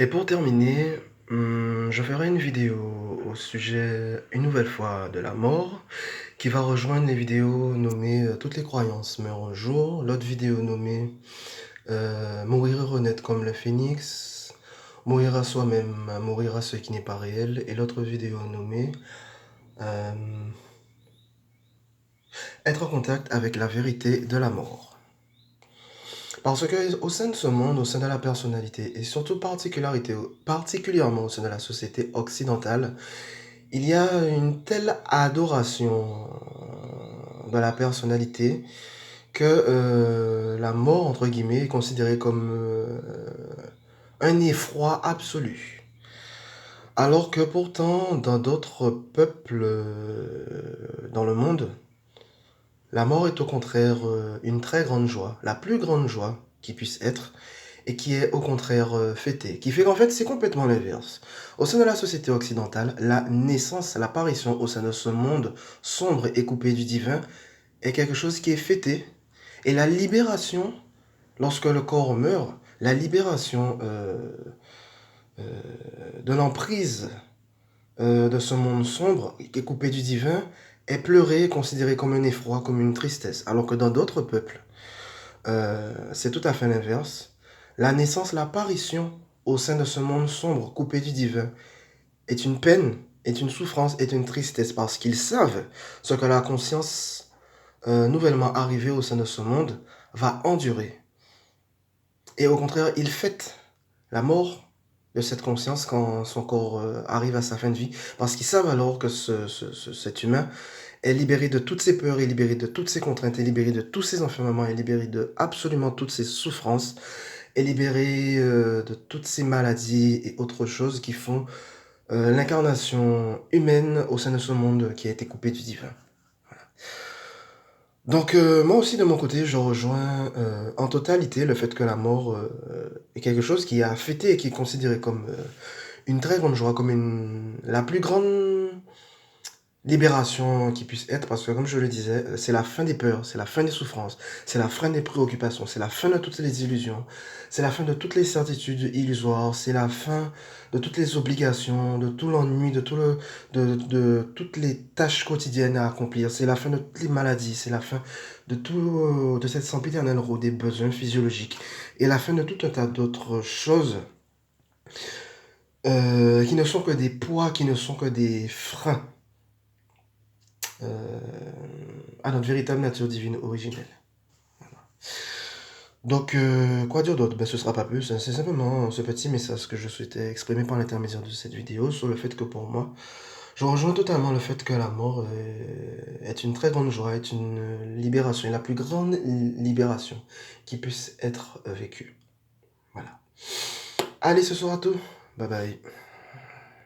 Et pour terminer, je ferai une vidéo au sujet, une nouvelle fois, de la mort, qui va rejoindre les vidéos nommées Toutes les croyances meurent un jour, l'autre vidéo nommée Mourir et renaître comme le phénix, Mourir à soi-même, mourir à ce qui n'est pas réel, et l'autre vidéo nommée euh, Être en contact avec la vérité de la mort. Parce que au sein de ce monde, au sein de la personnalité, et surtout particulièrement au sein de la société occidentale, il y a une telle adoration de la personnalité que la mort, entre guillemets, est considérée comme un effroi absolu. Alors que pourtant, dans d'autres peuples dans le monde, la mort est au contraire une très grande joie, la plus grande joie qui puisse être, et qui est au contraire fêtée. Qui fait qu'en fait, c'est complètement l'inverse. Au sein de la société occidentale, la naissance, l'apparition au sein de ce monde sombre et coupé du divin est quelque chose qui est fêté. Et la libération, lorsque le corps meurt, la libération de l'emprise de ce monde sombre qui est coupé du divin est pleurée, considérée comme un effroi, comme une tristesse. Alors que dans d'autres peuples, c'est tout à fait l'inverse. La naissance, l'apparition au sein de ce monde sombre, coupé du divin, est une peine, est une souffrance, est une tristesse, parce qu'ils savent ce que la conscience nouvellement arrivée au sein de ce monde va endurer. Et au contraire, ils fêtent la mort de cette conscience quand son corps arrive à sa fin de vie, parce qu'ils savent alors que cet humain est libéré de toutes ses peurs, est libéré de toutes ses contraintes, est libéré de tous ses enfermements, est libéré de absolument toutes ses souffrances, est libéré de toutes ces maladies et autres choses qui font l'incarnation humaine au sein de ce monde qui a été coupé du divin. Donc moi aussi de mon côté, je rejoins en totalité le fait que la mort est quelque chose qui a fêté et qui est considéré comme une très grande joie, comme la plus grande libération qui puisse être, parce que comme je le disais, c'est la fin des peurs, c'est la fin des souffrances, c'est la fin des préoccupations, c'est la fin de toutes les illusions, c'est la fin de toutes les certitudes illusoires, c'est la fin de toutes les obligations, de tout l'ennui, de toutes les tâches quotidiennes à accomplir, c'est la fin de toutes les maladies, c'est la fin de tout, de cette sempiternelle roue des besoins physiologiques, et la fin de tout un tas d'autres choses qui ne sont que des poids, qui ne sont que des freins euh, à notre véritable nature divine originelle. Donc, quoi dire d'autre? Ben, ce sera pas plus, hein. C'est simplement ce petit message que je souhaitais exprimer par l'intermédiaire de cette vidéo sur le fait que pour moi, je rejoins totalement le fait que la mort est une très grande joie, est une libération, et la plus grande libération qui puisse être vécue. Voilà. Allez, ce sera tout. Bye bye.